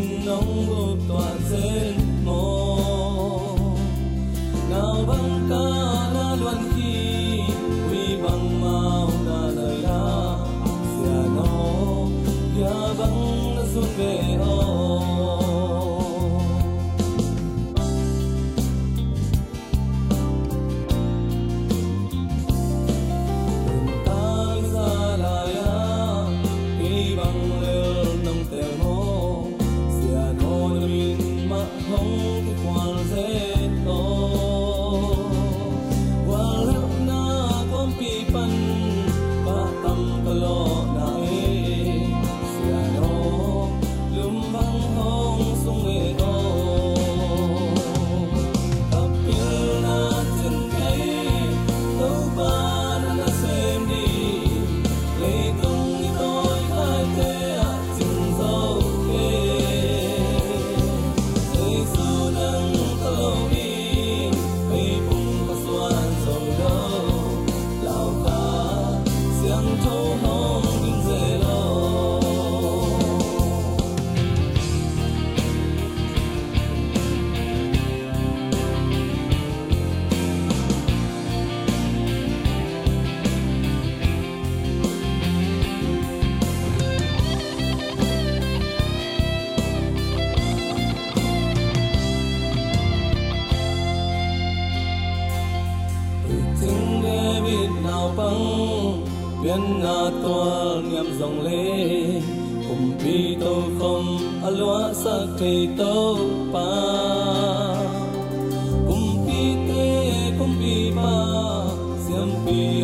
in nông buộc toàn dên mô nào băng ca na luân khi quy bằng màu na lời la xia nó ya băng na sun về ô biến na toa niệm dòng lê cùng bi tô không aloa sa cây tô pa cùng bi tê cùng bi pa xiêm bi